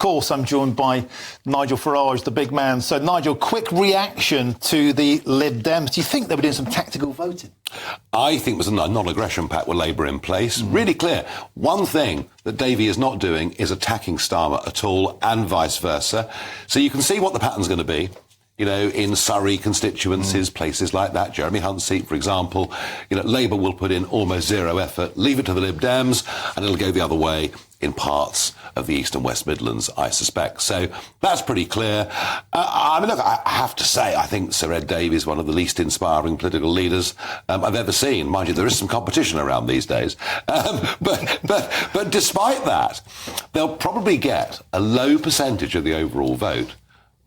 course, I'm joined by Nigel Farage, the big man. So, Nigel, quick reaction to the Lib Dems. Do you think they were doing some tactical voting? I think there's a non-aggression pact with Labour in place. Really clear. One thing that Davey is not doing is attacking Starmer at all, and vice versa. So you can see what the pattern's going to be. You know, in Surrey constituencies, places like that, Jeremy Hunt's seat, for example, you know, Labour will put in almost zero effort, leave it to the Lib Dems, and it'll go the other way in parts of the East and West Midlands, I suspect. So that's pretty clear. I mean, look, I have to say, I think Sir Ed Davey is one of the least inspiring political leaders I've ever seen. Mind you, there is some competition around these days. But despite that, they'll probably get a low percentage of the overall vote,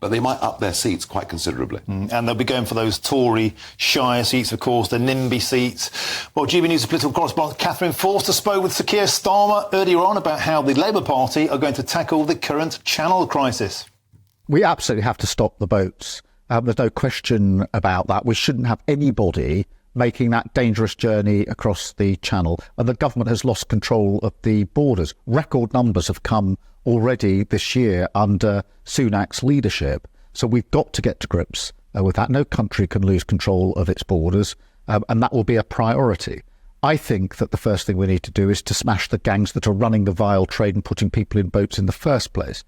but they might up their seats quite considerably. And they'll be going for those Tory Shire seats, of course, the NIMBY seats. Well, GBNews political correspondent Catherine Forster spoke with Sir Keir Starmer earlier on about how the Labour Party are going to tackle the current Channel crisis. We absolutely have to stop the boats. There's no question about that. We shouldn't have anybody making that dangerous journey across the Channel. And the government has lost control of the borders. Record numbers have come already this year under Sunak's leadership. So we've got to get to grips with that. No country can lose control of its borders, and that will be a priority. I think that the first thing we need to do is to smash the gangs that are running the vile trade and putting people in boats in the first place.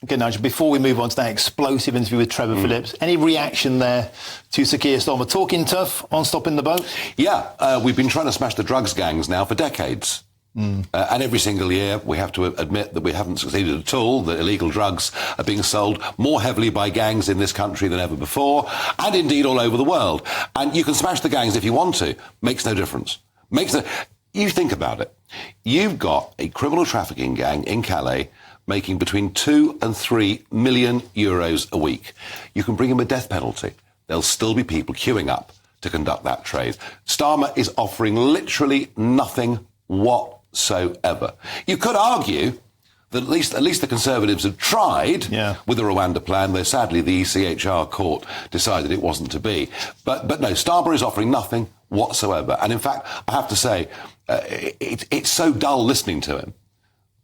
Okay, Nigel, before we move on to that explosive interview with Trevor Phillips, any reaction there to Sir Keir Starmer talking tough on stopping the boat? Yeah, we've been trying to smash the drugs gangs now for decades. And every single year we have to admit that we haven't succeeded at all, that illegal drugs are being sold more heavily by gangs in this country than ever before, and indeed all over the world. And you can smash the gangs if you want to. Makes no difference. You think about it. You've got a criminal trafficking gang in Calais making between 2 and 3 million euros a week. You can bring them a death penalty. There'll still be people queuing up to conduct that trade. Starmer is offering literally nothing whatsoever. You could argue that at least the Conservatives have tried with the Rwanda plan, though sadly the ECHR court decided it wasn't to be. But no, Starmer is offering nothing whatsoever. And in fact, I have to say, it's so dull listening to him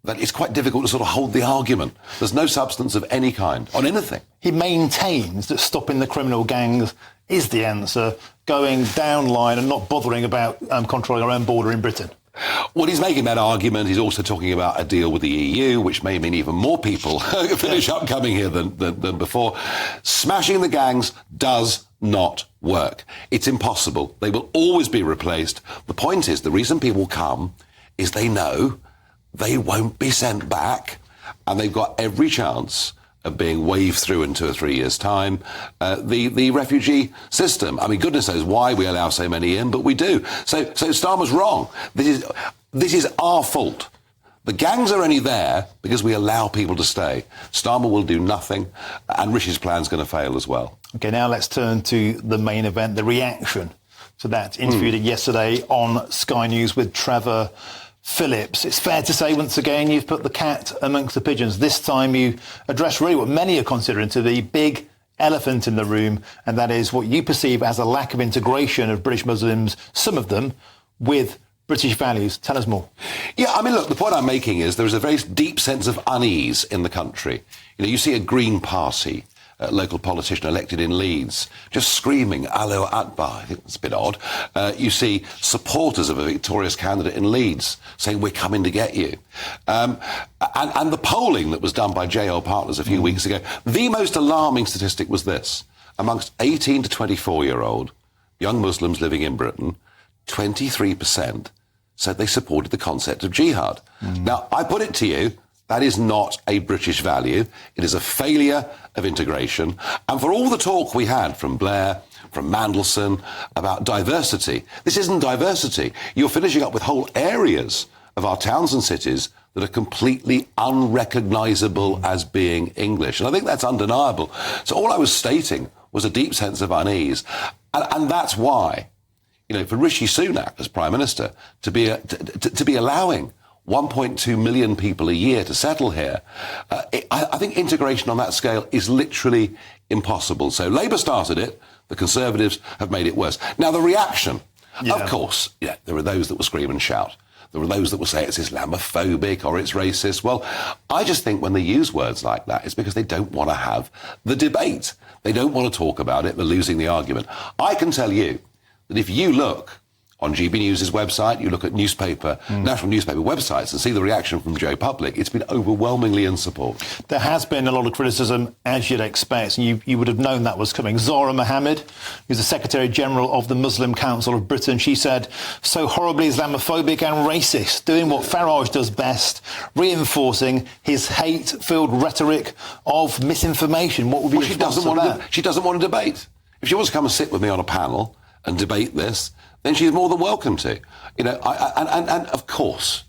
that it's quite difficult to sort of hold the argument. There's no substance of any kind on anything. He maintains that stopping the criminal gangs is the answer, going down line and not bothering about controlling our own border in Britain. Well, he's making that argument. He's also talking about a deal with the EU, which may mean even more people finish up coming here than before. Smashing the gangs does not work. It's impossible. They will always be replaced. The point is, the reason people come is they know they won't be sent back, and they've got every chance of being waved through in 2 or 3 years' time, the refugee system. I mean, goodness knows why we allow so many in, but we do. So Starmer's wrong. This is our fault. The gangs are only there because we allow people to stay. Starmer will do nothing, and Rishi's plan's going to fail as well. OK, now let's turn to the main event, the reaction to that interview yesterday on Sky News with Trevor Phillips. It's fair to say, once again, you've put the cat amongst the pigeons. This time you address really what many are considering to be the big elephant in the room, and that is what you perceive as a lack of integration of British Muslims, some of them, with British values. Tell us more. Yeah, I mean, look, the point I'm making is there is a very deep sense of unease in the country. You know, you see a Green Party local politician elected in Leeds just screaming Allahu Akbar. I think it's a bit odd. You see supporters of a victorious candidate in Leeds saying we're coming to get you. And the polling that was done by JL Partners a few weeks ago, the most alarming statistic was this: amongst 18 to 24-year-old young Muslims living in Britain, 23% said they supported the concept of jihad. Now, I put it to you, that is not a British value. It is a failure of integration. And for all the talk we had from Blair, from Mandelson, about diversity, this isn't diversity. You're finishing up with whole areas of our towns and cities that are completely unrecognisable as being English. And I think that's undeniable. So all I was stating was a deep sense of unease. And that's why, you know, for Rishi Sunak as Prime Minister to be allowing 1.2 million people a year to settle here, I think integration on that scale is literally impossible. So Labour started it, the Conservatives have made it worse. Now, the reaction, of course, there are those that will scream and shout. There are those that will say it's Islamophobic or it's racist. Well, I just think when they use words like that, it's because they don't want to have the debate. They don't want to talk about it. They're losing the argument. I can tell you that if you look on GBNews' website, you look at national newspaper websites and see the reaction from Joe Public, it's been overwhelmingly in support. There has been a lot of criticism, as you'd expect, and you would have known that was coming. Zahra Mohammed, who's the Secretary-General of the Muslim Council of Britain, she said, so horribly Islamophobic and racist, doing what Farage does best, reinforcing his hate-filled rhetoric of misinformation. What would be she doesn't want to debate. If she wants to come and sit with me on a panel and debate this, then she's more than welcome to. And of course,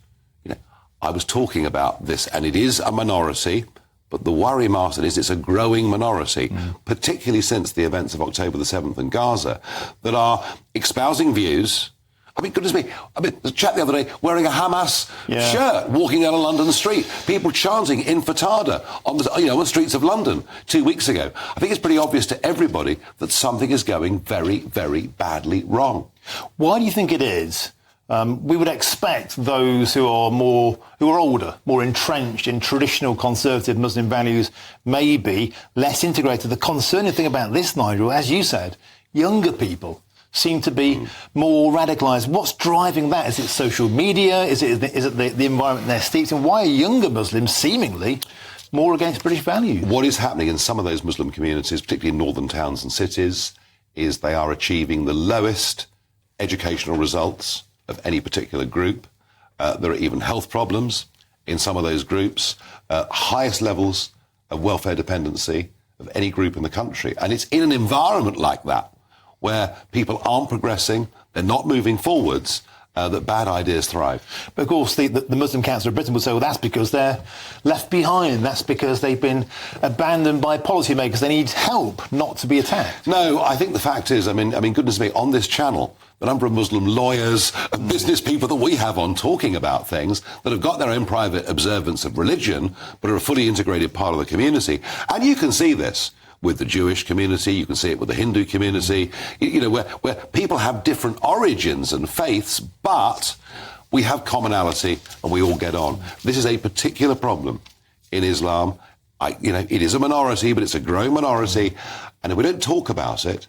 I was talking about this, and it is a minority, but the worry, Martin, is it's a growing minority, particularly since the events of October the 7th in Gaza, that are espousing views. I mean, goodness me, the chap the other day wearing a Hamas shirt, walking down a London street, people chanting Intifada on the streets of London 2 weeks ago. I think it's pretty obvious to everybody that something is going very, very badly wrong. Why do you think it is? We would expect those who are older, more entrenched in traditional conservative Muslim values, maybe less integrated. The concerning thing about this, Nigel, as you said, younger people seem to be more radicalised. What's driving that? Is it social media? Is it the environment they're steeped in? Why are younger Muslims seemingly more against British values? What is happening in some of those Muslim communities, particularly in northern towns and cities, is they are achieving the lowest educational results of any particular group. There are even health problems in some of those groups, highest levels of welfare dependency of any group in the country. And it's in an environment like that, where people aren't progressing, they're not moving forwards, that bad ideas thrive. But of course, the Muslim Council of Britain would say, well, that's because they're left behind. That's because they've been abandoned by policymakers. They need help, not to be attacked. No, I think the fact is, I mean, goodness me, on this channel, the number of Muslim lawyers and business people that we have on talking about things that have got their own private observance of religion, but are a fully integrated part of the community. And you can see this with the Jewish community, you can see it with the Hindu community, where people have different origins and faiths, but we have commonality and we all get on. This is a particular problem in Islam. It is a minority, but it's a growing minority. And if we don't talk about it,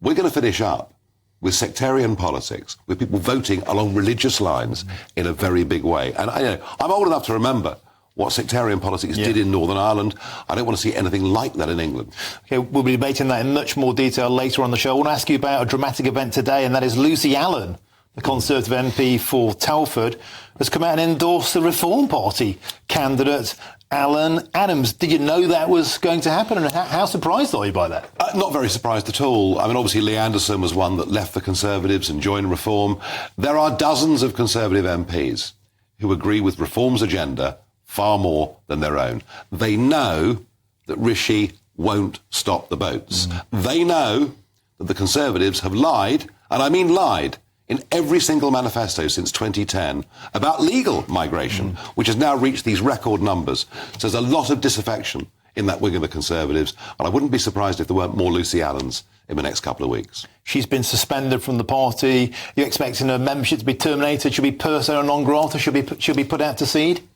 we're going to finish up with sectarian politics, with people voting along religious lines in a very big way. And I'm old enough to remember what sectarian politics did in Northern Ireland. I don't want to see anything like that in England. OK, we'll be debating that in much more detail later on the show. I want to ask you about a dramatic event today, and that is Lucy Allen, the Conservative MP for Telford, has come out and endorsed the Reform Party candidate, Alan Adams. Did you know that was going to happen, and how surprised are you by that? Not very surprised at all. I mean, obviously, Lee Anderson was one that left the Conservatives and joined Reform. There are dozens of Conservative MPs who agree with Reform's agenda far more than their own. They know that Rishi won't stop the boats. They know that the Conservatives have lied, and I mean lied, in every single manifesto since 2010 about legal migration, which has now reached these record numbers. So there's a lot of disaffection in that wing of the Conservatives, and I wouldn't be surprised if there weren't more Lucy Allens in the next couple of weeks. She's been suspended from the party. You're expecting her membership to be terminated? Should be persona non grata? Should be put out to seed?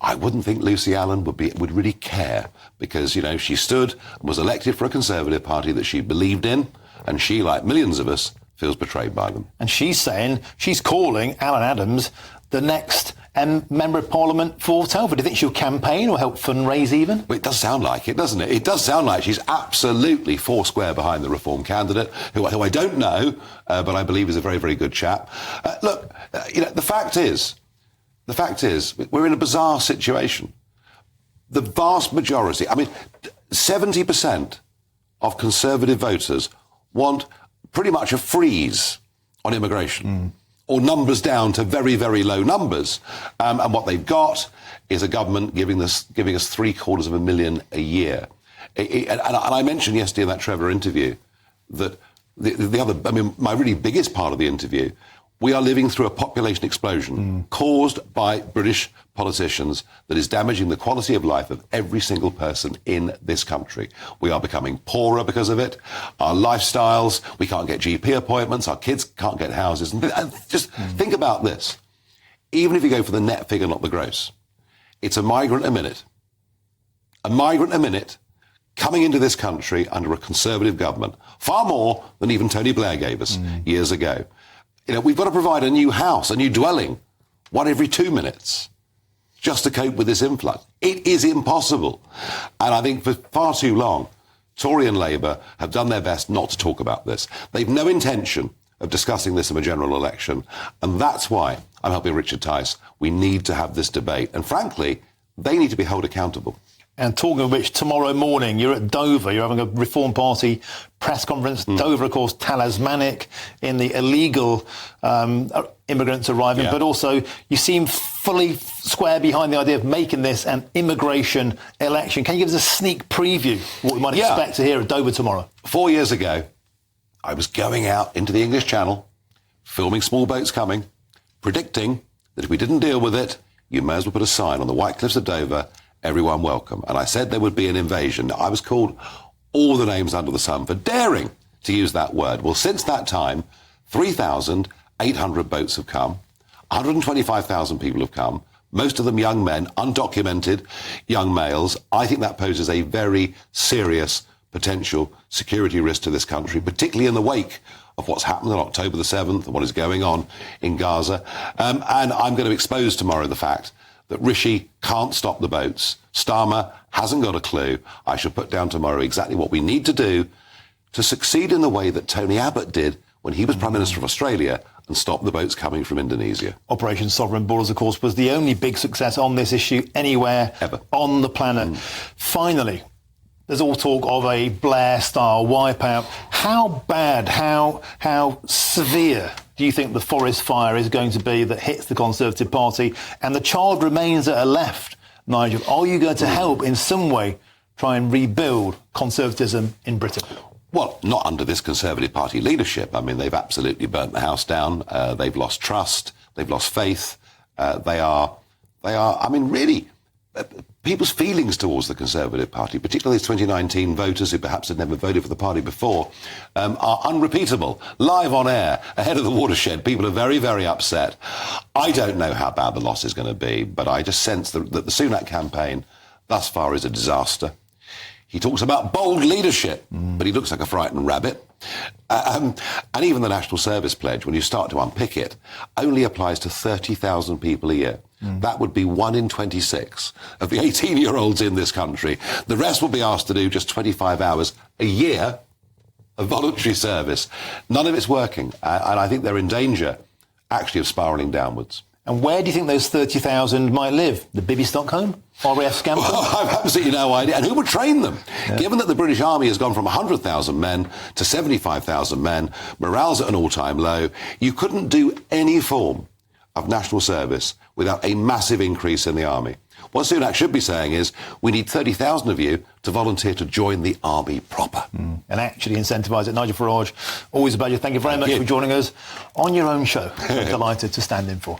I wouldn't think Lucy Allen would really care, because, she stood and was elected for a Conservative party that she believed in, and she, like millions of us, feels betrayed by them. And she's calling Alan Adams the next Member of Parliament for Telford. Do you think she'll campaign or help fundraise even? Well, it does sound like it, doesn't it? It does sound like she's absolutely foursquare behind the Reform candidate, who I don't know, but I believe is a very, very good chap. Look, the fact is, we're in a bizarre situation. The vast majority, 70% of Conservative voters want pretty much a freeze on immigration, or numbers down to very, very low numbers. And what they've got is a government giving us 750,000 a year. And I mentioned yesterday in that Trevor interview that my really biggest part of the interview, we are living through a population explosion caused by British politicians that is damaging the quality of life of every single person in this country. We are becoming poorer because of it. Our lifestyles, we can't get GP appointments, our kids can't get houses. And just think about this. even if you go for the net figure, not the gross, it's a migrant a minute. A migrant a minute coming into this country under a Conservative government, far more than even Tony Blair gave us years ago. You know, we've got to provide a new house, a new dwelling, one every 2 minutes, just to cope with this influx. It is impossible. And I think for far too long, Tory and Labour have done their best not to talk about this. They've no intention of discussing this in a general election. And that's why I'm helping Richard Tice. We need to have this debate. And frankly, they need to be held accountable. And talking of which, tomorrow morning, you're at Dover. You're having a Reform Party press conference. Dover, of course, talismanic in the illegal immigrants arriving. But also, you seem fully square behind the idea of making this an immigration election. Can you give us a sneak preview of what we might expect to hear at Dover tomorrow? 4 years ago, I was going out into the English Channel, filming small boats coming, predicting that if we didn't deal with it, you may as well put a sign on the White Cliffs of Dover, everyone welcome. And I said there would be an invasion. I was called all the names under the sun for daring to use that word. Well, since that time, 3,800 boats have come. 125,000 people have come. Most of them young men, undocumented young males. I think that poses a very serious potential security risk to this country, particularly in the wake of what's happened on October the 7th and what is going on in Gaza. And I'm going to expose tomorrow the fact that Rishi can't stop the boats. Starmer hasn't got a clue. I shall put down tomorrow exactly what we need to do to succeed in the way that Tony Abbott did when he was Prime Minister of Australia and stop the boats coming from Indonesia. Operation Sovereign Borders, of course, was the only big success on this issue anywhere ever on the planet. Finally, there's all talk of a Blair-style wipeout. How bad, how severe do you think the forest fire is going to be that hits the Conservative Party and the child remains that are left, Nigel? Are you going to help in some way try and rebuild conservatism in Britain? Well, not under this Conservative Party leadership. I mean, they've absolutely burnt the house down. They've lost trust. They've lost faith. They are, I mean, really, people's feelings towards the Conservative Party, particularly these 2019 voters who perhaps had never voted for the party before, are unrepeatable. Live on air, ahead of the watershed, people are very, very upset. I don't know how bad the loss is going to be, but I just sense that the Sunak campaign thus far is a disaster. He talks about bold leadership, but he looks like a frightened rabbit. And even the National Service Pledge, when you start to unpick it, only applies to 30,000 people a year. That would be 1 in 26 of the 18-year-olds in this country. The rest will be asked to do just 25 hours a year of voluntary service. None of it's working. And I think they're in danger, actually, of spiralling downwards. And where do you think those 30,000 might live? The Bibi Stockholm? RAF Scampton? Well, I've absolutely no idea. And who would train them? Yeah. Given that the British Army has gone from 100,000 men to 75,000 men, morale's at an all-time low, you couldn't do any form of national service without a massive increase in the army. What Sunak should be saying is, we need 30,000 of you to volunteer to join the army proper. And actually incentivise it. Nigel Farage, always a pleasure. Thank you very much for joining us on your own show. We're delighted to stand in for.